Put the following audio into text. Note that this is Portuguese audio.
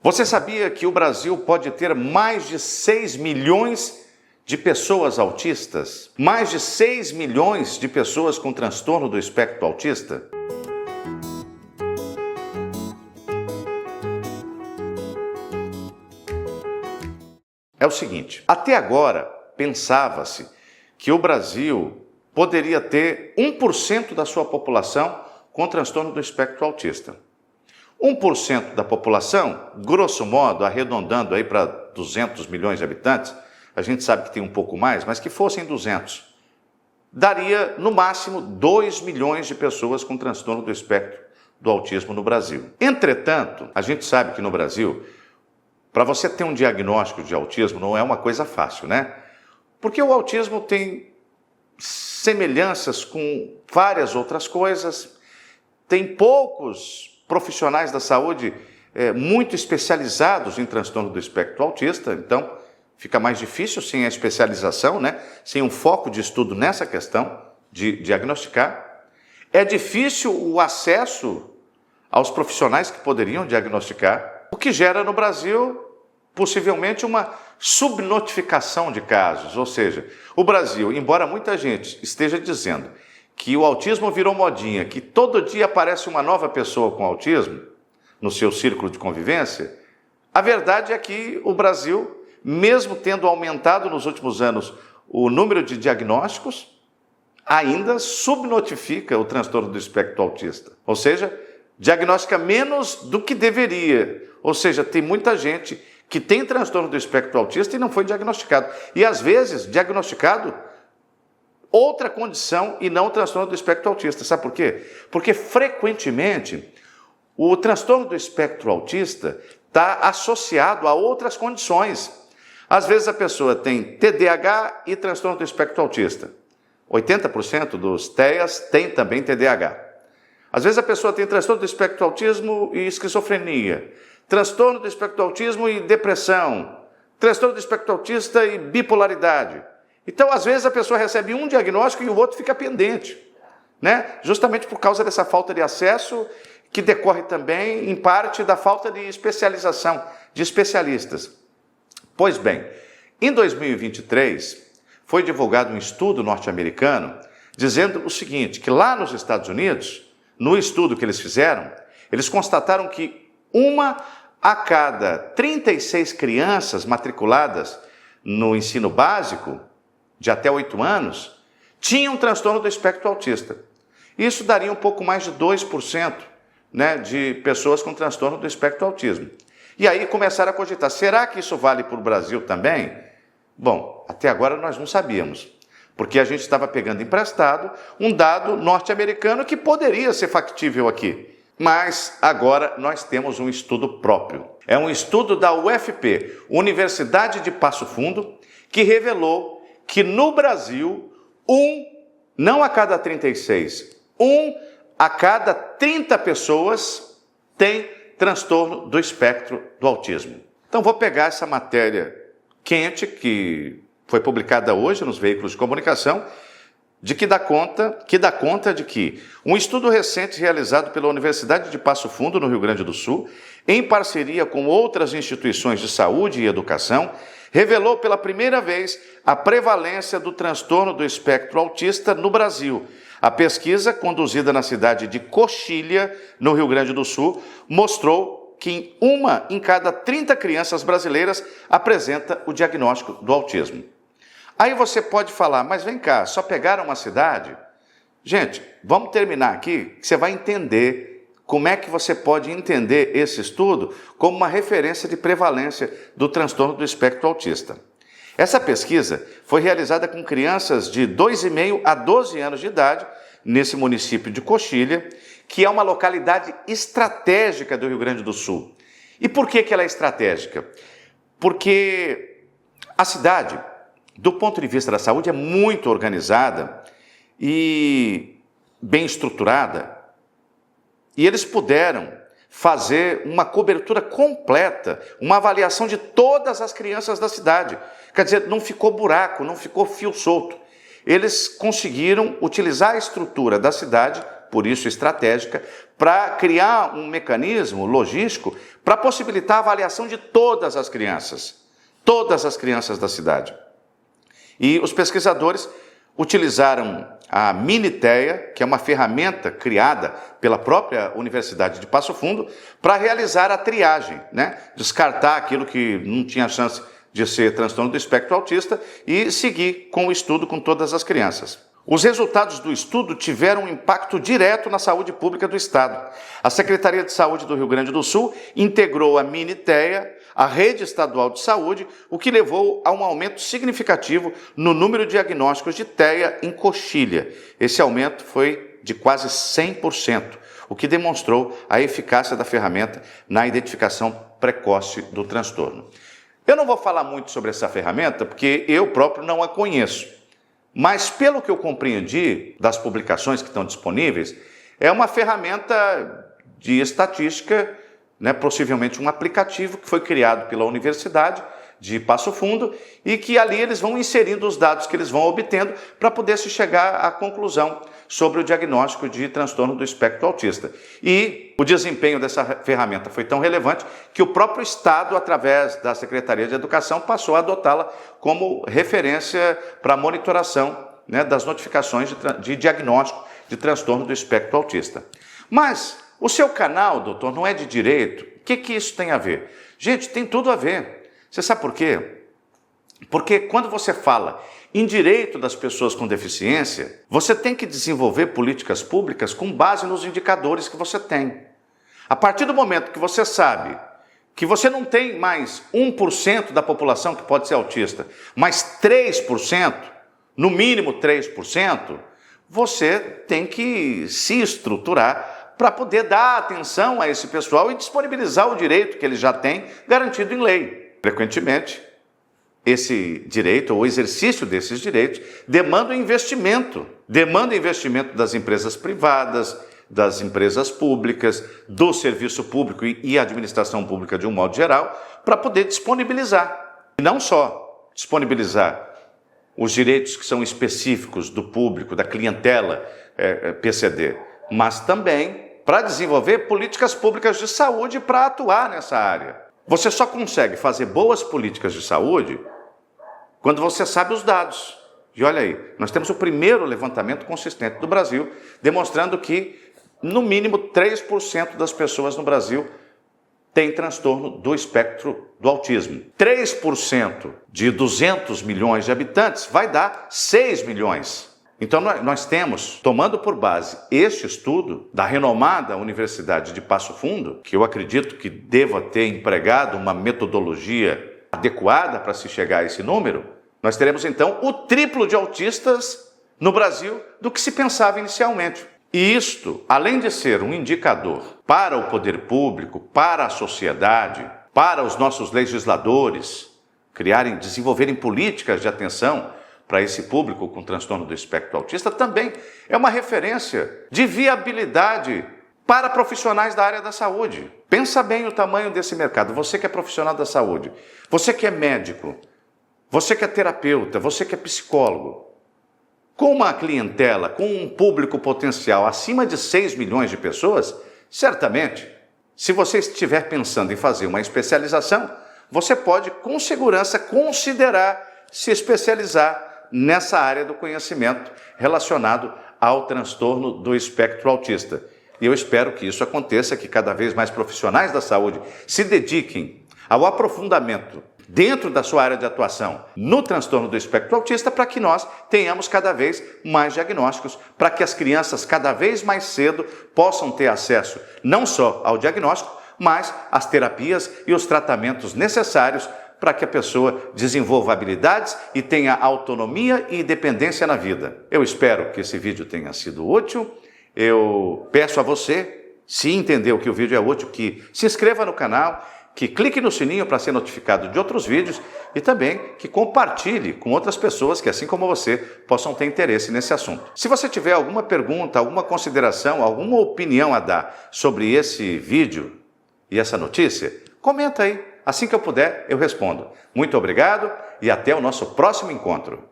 Você sabia que o Brasil pode ter mais de 6 milhões de pessoas autistas? Mais de 6 milhões de pessoas com transtorno do espectro autista? É o seguinte, até agora pensava-se que o Brasil poderia ter 1% da sua população com transtorno do espectro autista. 1% da população, grosso modo, arredondando aí para 200 milhões de habitantes, a gente sabe que tem um pouco mais, mas que fossem 200, daria no máximo 2 milhões de pessoas com transtorno do espectro do autismo no Brasil. Entretanto, a gente sabe que no Brasil, para você ter um diagnóstico de autismo não é uma coisa fácil, né? Porque o autismo tem semelhanças com várias outras coisas, tem poucos profissionais da saúde muito especializados em transtorno do espectro autista, então fica mais difícil sem a especialização, né? Sem um foco de estudo nessa questão de diagnosticar. É difícil o acesso aos profissionais que poderiam diagnosticar, o que gera no Brasil possivelmente uma subnotificação de casos, ou seja, o Brasil, embora muita gente esteja dizendo que o autismo virou modinha, que todo dia aparece uma nova pessoa com autismo no seu círculo de convivência, a verdade é que o Brasil, mesmo tendo aumentado nos últimos anos o número de diagnósticos, ainda subnotifica o transtorno do espectro autista. Ou seja, diagnostica menos do que deveria. Ou seja, tem muita gente que tem transtorno do espectro autista e não foi diagnosticado. E às vezes, diagnosticado outra condição e não o transtorno do espectro autista. Sabe por quê? Porque frequentemente o transtorno do espectro autista está associado a outras condições. Às vezes a pessoa tem TDAH e transtorno do espectro autista. 80% dos TEAs tem também TDAH. Às vezes a pessoa tem transtorno do espectro do autismo e esquizofrenia, transtorno do espectro do autismo e depressão, transtorno do espectro autista e bipolaridade. Então, às vezes, a pessoa recebe um diagnóstico e o outro fica pendente, né? Justamente por causa dessa falta de acesso, que decorre também, em parte, da falta de especialização, de especialistas. Pois bem, em 2023, foi divulgado um estudo norte-americano dizendo o seguinte, que lá nos Estados Unidos, no estudo que eles fizeram, eles constataram que 1 a cada 36 crianças matriculadas no ensino básico, de até 8 anos, tinham transtorno do espectro autista. Isso daria um pouco mais de 2%, né, de pessoas com transtorno do espectro do autismo. E aí começaram a cogitar, será que isso vale para o Brasil também? Bom, até agora nós não sabíamos, porque a gente estava pegando emprestado um dado norte-americano que poderia ser factível aqui. Mas agora nós temos um estudo próprio. É um estudo da UFP, Universidade de Passo Fundo, que revelou que no Brasil, não a cada 36, 1 a cada 30 pessoas tem transtorno do espectro do autismo. Então vou pegar essa matéria quente que foi publicada hoje nos veículos de comunicação, que dá conta de que um estudo recente realizado pela Universidade de Passo Fundo, no Rio Grande do Sul, em parceria com outras instituições de saúde e educação, revelou pela primeira vez a prevalência do transtorno do espectro autista no Brasil. A pesquisa, conduzida na cidade de Coxilha, no Rio Grande do Sul, mostrou que 1 em cada 30 crianças brasileiras apresenta o diagnóstico do autismo. Aí você pode falar, mas vem cá, só pegaram uma cidade? Gente, vamos terminar aqui, que você vai entender como é que você pode entender esse estudo como uma referência de prevalência do transtorno do espectro autista. Essa pesquisa foi realizada com crianças de 2,5 a 12 anos de idade, nesse município de Coxilha, que é uma localidade estratégica do Rio Grande do Sul. E por que ela é estratégica? Porque a cidade, do ponto de vista da saúde, é muito organizada e bem estruturada, e eles puderam fazer uma cobertura completa, uma avaliação de todas as crianças da cidade. Quer dizer, não ficou buraco, não ficou fio solto. Eles conseguiram utilizar a estrutura da cidade por isso estratégica, para criar um mecanismo logístico para possibilitar a avaliação de todas as crianças da cidade. E os pesquisadores utilizaram a Minitea, que é uma ferramenta criada pela própria Universidade de Passo Fundo, para realizar a triagem, descartar aquilo que não tinha chance de ser transtorno do espectro autista e seguir com o estudo com todas as crianças. Os resultados do estudo tiveram um impacto direto na saúde pública do Estado. A Secretaria de Saúde do Rio Grande do Sul integrou a Minitea à rede estadual de saúde, o que levou a um aumento significativo no número de diagnósticos de TEA em coxilha. Esse aumento foi de quase 100%, o que demonstrou a eficácia da ferramenta na identificação precoce do transtorno. Eu não vou falar muito sobre essa ferramenta, porque eu próprio não a conheço. Mas, pelo que eu compreendi das publicações que estão disponíveis, é uma ferramenta de estatística, possivelmente um aplicativo que foi criado pela Universidade de Passo Fundo e que ali eles vão inserindo os dados que eles vão obtendo para poder se chegar à conclusão sobre o diagnóstico de transtorno do espectro autista. E o desempenho dessa ferramenta foi tão relevante que o próprio Estado, através da Secretaria de Educação, passou a adotá-la como referência para a monitoração das notificações de diagnóstico de transtorno do espectro autista. Mas o seu canal, doutor, não é de direito? O que isso tem a ver? Gente, tem tudo a ver. Você sabe por quê? Porque quando você fala em direito das pessoas com deficiência, você tem que desenvolver políticas públicas com base nos indicadores que você tem. A partir do momento que você sabe que você não tem mais 1% da população que pode ser autista, mas 3%, no mínimo 3%, você tem que se estruturar para poder dar atenção a esse pessoal e disponibilizar o direito que ele já tem garantido em lei. Frequentemente, esse direito, ou o exercício desses direitos, demanda investimento das empresas privadas, das empresas públicas, do serviço público e administração pública de um modo geral, para poder disponibilizar. E não só disponibilizar os direitos que são específicos do público, da clientela PCD, mas também para desenvolver políticas públicas de saúde para atuar nessa área. Você só consegue fazer boas políticas de saúde quando você sabe os dados. E olha aí, nós temos o primeiro levantamento consistente do Brasil, demonstrando que, no mínimo, 3% das pessoas no Brasil têm transtorno do espectro do autismo. 3% de 200 milhões de habitantes vai dar 6 milhões. Então, nós temos, tomando por base este estudo da renomada Universidade de Passo Fundo, que eu acredito que deva ter empregado uma metodologia adequada para se chegar a esse número, nós teremos então o triplo de autistas no Brasil do que se pensava inicialmente. E isto, além de ser um indicador para o poder público, para a sociedade, para os nossos legisladores desenvolverem políticas de atenção para esse público com transtorno do espectro autista, também é uma referência de viabilidade para profissionais da área da saúde. Pensa bem o tamanho desse mercado. Você que é profissional da saúde, você que é médico, você que é terapeuta, você que é psicólogo, com uma clientela, com um público potencial acima de 6 milhões de pessoas, certamente, se você estiver pensando em fazer uma especialização, você pode, com segurança, considerar se especializar nessa área do conhecimento relacionado ao transtorno do espectro autista. E eu espero que isso aconteça, que cada vez mais profissionais da saúde se dediquem ao aprofundamento dentro da sua área de atuação no transtorno do espectro autista, para que nós tenhamos cada vez mais diagnósticos, para que as crianças cada vez mais cedo possam ter acesso não só ao diagnóstico, mas às terapias e os tratamentos necessários para que a pessoa desenvolva habilidades e tenha autonomia e independência na vida. Eu espero que esse vídeo tenha sido útil. Eu peço a você, se entendeu que o vídeo é útil, que se inscreva no canal, que clique no sininho para ser notificado de outros vídeos e também que compartilhe com outras pessoas que, assim como você, possam ter interesse nesse assunto. Se você tiver alguma pergunta, alguma consideração, alguma opinião a dar sobre esse vídeo e essa notícia, comenta aí. Assim que eu puder, eu respondo. Muito obrigado e até o nosso próximo encontro.